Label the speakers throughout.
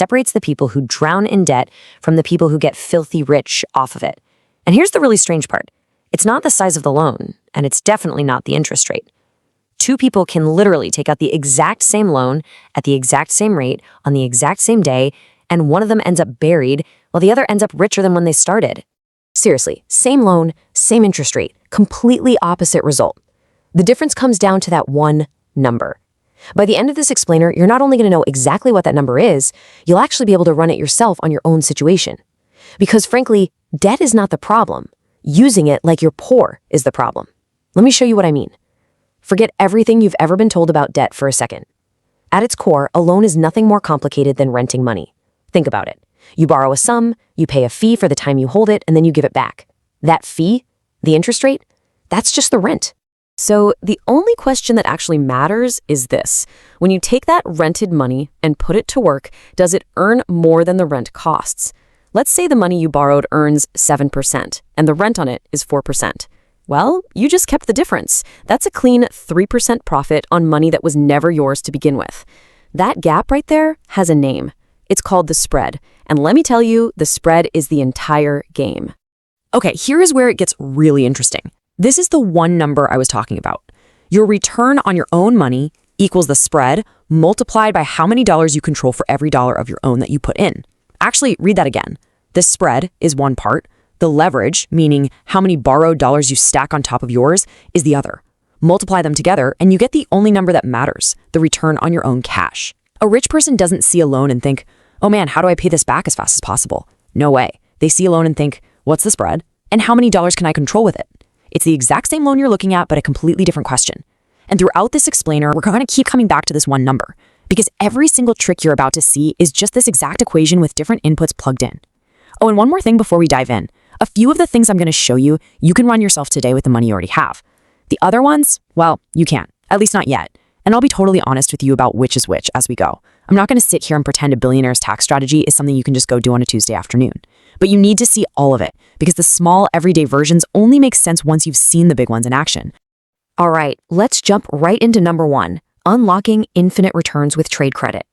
Speaker 1: separates the people who drown in debt from the people who get filthy rich off of it. And here's the really strange part. It's not the size of the loan, and it's definitely not the interest rate. Two people can literally take out the exact same loan at the exact same rate on the exact same day, and one of them ends up buried while the other ends up richer than when they started. Seriously, same loan, same interest rate, completely opposite result. The difference comes down to that one number. By the end of this explainer, you're not only going to know exactly what that number is, you'll actually be able to run it yourself on your own situation. Because frankly, debt is not the problem. Using it like you're poor is the problem. Let me show you what I mean. Forget everything you've ever been told about debt for a second. At its core, a loan is nothing more complicated than renting money. Think about it. You borrow a sum, you pay a fee for the time you hold it, and then you give it back. That fee, the interest rate, that's just the rent. So the only question that actually matters is this. When you take that rented money and put it to work, does it earn more than the rent costs? Let's say the money you borrowed earns 7% and the rent on it is 4%. Well, you just kept the difference. That's a clean 3% profit on money that was never yours to begin with. That gap right there has a name. It's called the spread. And let me tell you, the spread is the entire game. Okay, here is where it gets really interesting. This is the one number I was talking about. Your return on your own money equals the spread multiplied by how many dollars you control for every dollar of your own that you put in. Actually, read that again. The spread is one part. The leverage, meaning how many borrowed dollars you stack on top of yours, is the other. Multiply them together and you get the only number that matters, the return on your own cash. A rich person doesn't see a loan and think, oh man, how do I pay this back as fast as possible? No way. They see a loan and think, what's the spread? And how many dollars can I control with it? It's the exact same loan you're looking at, but a completely different question. And throughout this explainer, we're going to keep coming back to this one number, because every single trick you're about to see is just this exact equation with different inputs plugged in. Oh, and one more thing before we dive in. A few of the things I'm going to show you, you can run yourself today with the money you already have. The other ones, well, you can't, at least not yet. And I'll be totally honest with you about which is which as we go. I'm not going to sit here and pretend a billionaire's tax strategy is something you can just go do on a Tuesday afternoon. But you need to see all of it, because the small, everyday versions only make sense once you've seen the big ones in action. All right, let's jump right into number one, unlocking infinite returns with trade credit.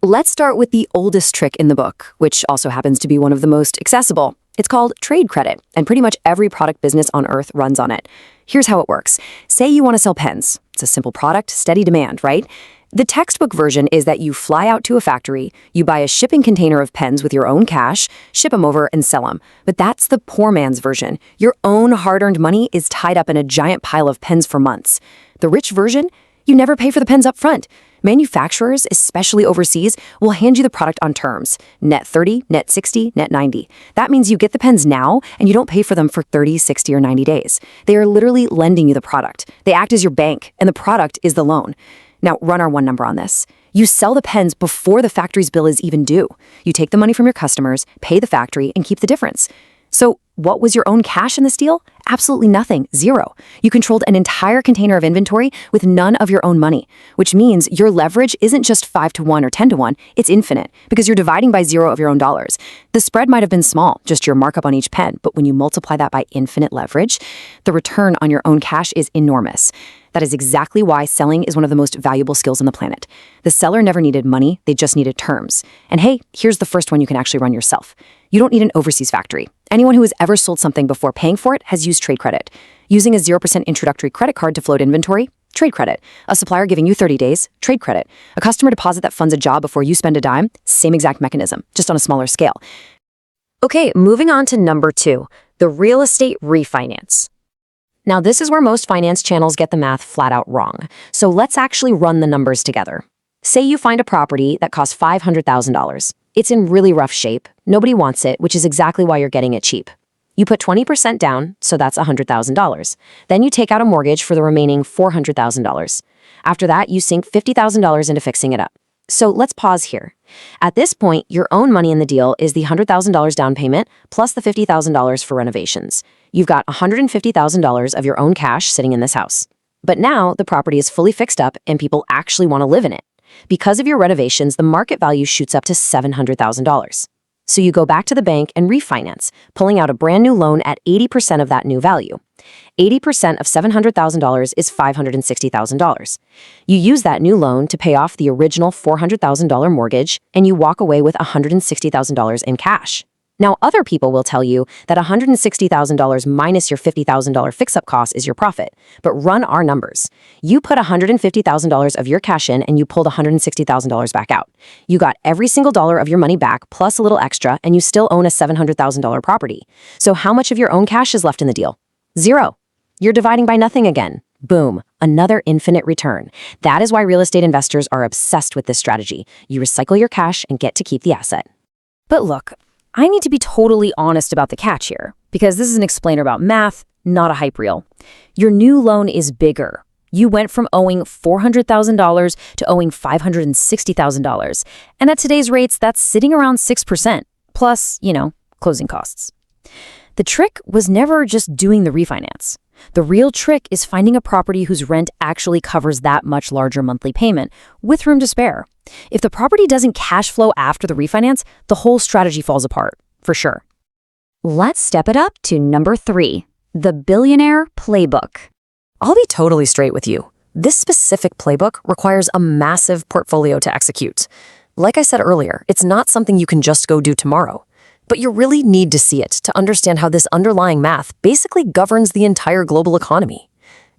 Speaker 1: Let's start with the oldest trick in the book, which also happens to be one of the most accessible. It's called trade credit, and pretty much every product business on earth runs on it. Here's how it works. Say you want to sell pens. It's a simple product, steady demand, right? The textbook version is that you fly out to a factory, you buy a shipping container of pens with your own cash, ship them over, and sell them. But that's the poor man's version. Your own hard-earned money is tied up in a giant pile of pens for months. The rich version? You never pay for the pens up front. Manufacturers, especially overseas, will hand you the product on terms. Net 30, net 60, net 90. That means you get the pens now, and you don't pay for them for 30, 60, or 90 days. They are literally lending you the product. They act as your bank, and the product is the loan. Now, run our one number on this. You sell the pens before the factory's bill is even due. You take the money from your customers, pay the factory, and keep the difference. So what was your own cash in this deal? Absolutely nothing, zero. You controlled an entire container of inventory with none of your own money, which means your leverage isn't just 5 to 1 or 10 to 1, it's infinite because you're dividing by zero of your own dollars. The spread might have been small, just your markup on each pen, but when you multiply that by infinite leverage, the return on your own cash is enormous. That is exactly why selling is one of the most valuable skills on the planet. The seller never needed money, they just needed terms. And hey, here's the first one you can actually run yourself. You don't need an overseas factory. Anyone who has ever sold something before paying for it has used trade credit. Using a 0% introductory credit card to float inventory, trade credit. A supplier giving you 30 days, trade credit. A customer deposit that funds a job before you spend a dime, same exact mechanism, just on a smaller scale. Okay, moving on to number 2, the real estate refinance. Now, this is where most finance channels get the math flat out wrong. So let's actually run the numbers together. Say you find a property that costs $500,000. It's in really rough shape. Nobody wants it, which is exactly why you're getting it cheap. You put 20% down, so that's $100,000. Then you take out a mortgage for the remaining $400,000. After that, you sink $50,000 into fixing it up. So let's pause here. At this point, your own money in the deal is the $100,000 down payment plus the $50,000 for renovations. You've got $150,000 of your own cash sitting in this house. But now the property is fully fixed up and people actually want to live in it. Because of your renovations, the market value shoots up to $700,000. So you go back to the bank and refinance, pulling out a brand new loan at 80% of that new value. 80% of $700,000 is $560,000. You use that new loan to pay off the original $400,000 mortgage, and you walk away with $160,000 in cash. Now, other people will tell you that $160,000 minus your $50,000 fix-up cost is your profit, but run our numbers. You put $150,000 of your cash in and you pulled $160,000 back out. You got every single dollar of your money back plus a little extra, and you still own a $700,000 property. So how much of your own cash is left in the deal? Zero. You're dividing by nothing again. Boom, another infinite return. That is why real estate investors are obsessed with this strategy. You recycle your cash and get to keep the asset.
Speaker 2: But look, I need to be totally honest about the catch here, because this is an explainer about math, not a hype reel. Your new loan is bigger. You went from owing $400,000 to owing $560,000. And at today's rates, that's sitting around 6%, plus, closing costs. The trick was never just doing the refinance. The real trick is finding a property whose rent actually covers that much larger monthly payment, with room to spare. If the property doesn't cash flow after the refinance, the whole strategy falls apart, for sure.
Speaker 3: Let's step it up to number 3, the billionaire playbook.
Speaker 1: I'll be totally straight with you. This specific playbook requires a massive portfolio to execute. Like I said earlier, it's not something you can just go do tomorrow. But you really need to see it to understand how this underlying math basically governs the entire global economy.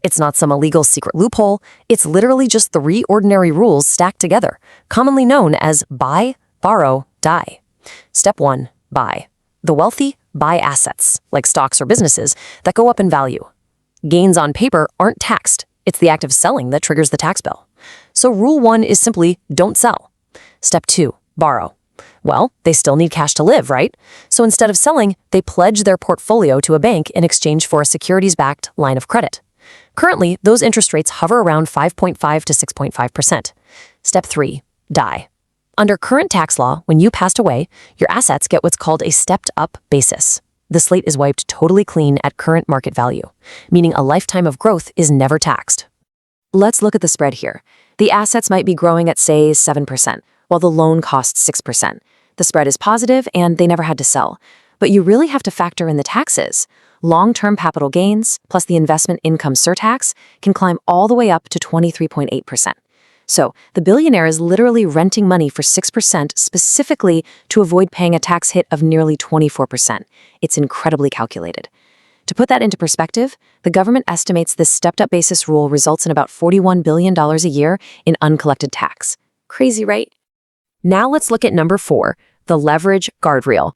Speaker 1: It's not some illegal secret loophole. It's literally just 3 ordinary rules stacked together, commonly known as buy, borrow, die. Step 1, buy. The wealthy buy assets, like stocks or businesses, that go up in value. Gains on paper aren't taxed. It's the act of selling that triggers the tax bill. So rule 1 is simply don't sell. Step 2, borrow. Well, they still need cash to live, right? So instead of selling, they pledge their portfolio to a bank in exchange for a securities-backed line of credit. Currently, those interest rates hover around 5.5 to 6.5%. Step 3, die. Under current tax law, when you passed away, your assets get what's called a stepped-up basis. The slate is wiped totally clean at current market value, meaning a lifetime of growth is never taxed. Let's look at the spread here. The assets might be growing at, say, 7%, while the loan costs 6%. The spread is positive, and they never had to sell. But you really have to factor in the taxes. Long-term capital gains, plus the investment income surtax, can climb all the way up to 23.8%. So the billionaire is literally renting money for 6% specifically to avoid paying a tax hit of nearly 24%. It's incredibly calculated. To put that into perspective, the government estimates this stepped-up basis rule results in about $41 billion a year in uncollected tax. Crazy, right? Now let's look at number 4, the leverage guardrail.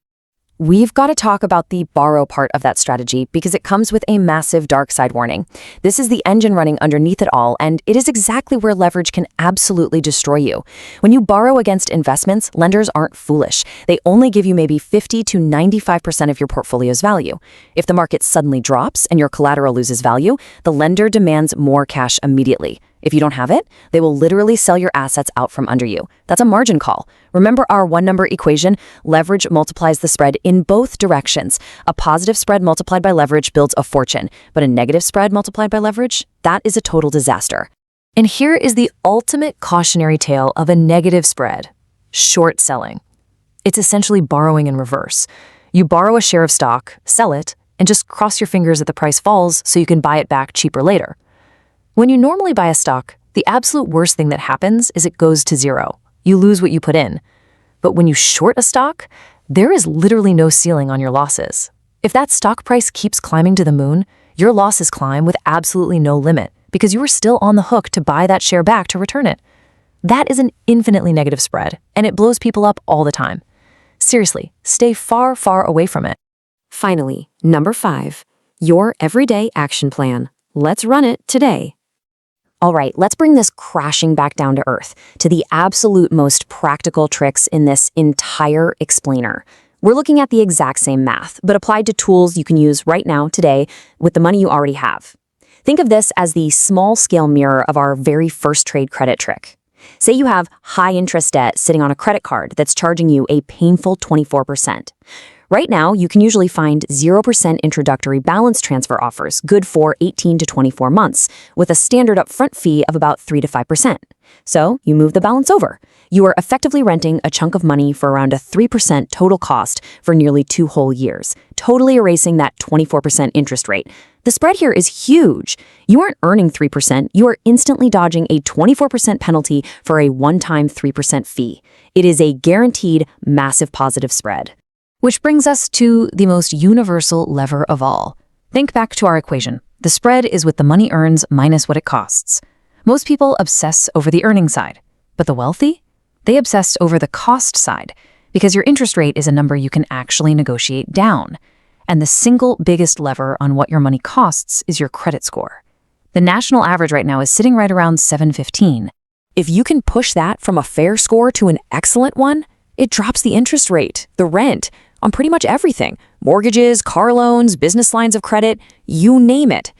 Speaker 1: We've got to talk about the borrow part of that strategy because it comes with a massive dark side warning. This is the engine running underneath it all, and it is exactly where leverage can absolutely destroy you. When you borrow against investments, lenders aren't foolish. They only give you maybe 50 to 95% of your portfolio's value. If the market suddenly drops and your collateral loses value, the lender demands more cash immediately. If you don't have it, they will literally sell your assets out from under you. That's a margin call. Remember our one-number equation? Leverage multiplies the spread in both directions. A positive spread multiplied by leverage builds a fortune, but a negative spread multiplied by leverage, that is a total disaster. And here is the ultimate cautionary tale of a negative spread: short selling. It's essentially borrowing in reverse. You borrow a share of stock, sell it, and just cross your fingers that the price falls so you can buy it back cheaper later. When you normally buy a stock, the absolute worst thing that happens is it goes to zero. You lose what you put in. But when you short a stock, there is literally no ceiling on your losses. If that stock price keeps climbing to the moon, your losses climb with absolutely no limit because you are still on the hook to buy that share back to return it. That is an infinitely negative spread, and it blows people up all the time. Seriously, stay far, far away from it. Finally, number 5, your everyday action plan. Let's run it today. All right, let's bring this crashing back down to earth, to the absolute most practical tricks in this entire explainer. We're looking at the exact same math, but applied to tools you can use right now, today, with the money you already have. Think of this as the small-scale mirror of our very first trade credit trick. Say you have high-interest debt sitting on a credit card that's charging you a painful 24%. Right now, you can usually find 0% introductory balance transfer offers, good for 18 to 24 months, with a standard upfront fee of about 3 to 5%. So, you move the balance over. You are effectively renting a chunk of money for around a 3% total cost for nearly 2 whole years, totally erasing that 24% interest rate. The spread here is huge. You aren't earning 3%, you are instantly dodging a 24% penalty for a one-time 3% fee. It is a guaranteed, massive positive spread.
Speaker 2: Which brings us to the most universal lever of all. Think back to our equation. The spread is what the money earns minus what it costs. Most people obsess over the earning side, but the wealthy? They obsess over the cost side, because your interest rate is a number you can actually negotiate down. And the single biggest lever on what your money costs is your credit score. The national average right now is sitting right around 715.
Speaker 1: If you can push that from a fair score to an excellent one, it drops the interest rate, the rent, on pretty much everything. Mortgages, car loans, business lines of credit, you name it.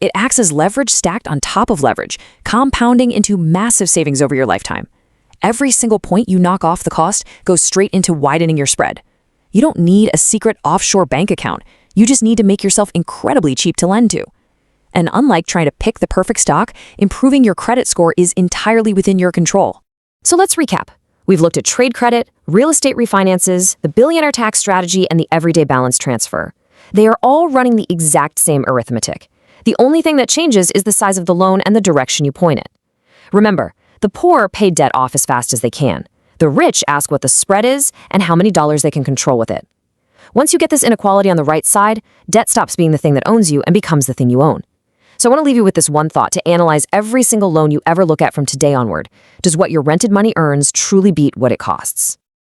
Speaker 1: It acts as leverage stacked on top of leverage, compounding into massive savings over your lifetime. Every single point you knock off the cost goes straight into widening your spread. You don't need a secret offshore bank account. You just need to make yourself incredibly cheap to lend to. And unlike trying to pick the perfect stock, improving your credit score is entirely within your control. So let's recap. We've looked at trade credit, real estate refinances, the billionaire tax strategy, and the everyday balance transfer. They are all running the exact same arithmetic. The only thing that changes is the size of the loan and the direction you point it. Remember, the poor pay debt off as fast as they can. The rich ask what the spread is and how many dollars they can control with it. Once you get this inequality on the right side, debt stops being the thing that owns you and becomes the thing you own. So I want to leave you with this one thought to analyze every single loan you ever look at from today onward. Does what your rented money earns truly beat what it costs?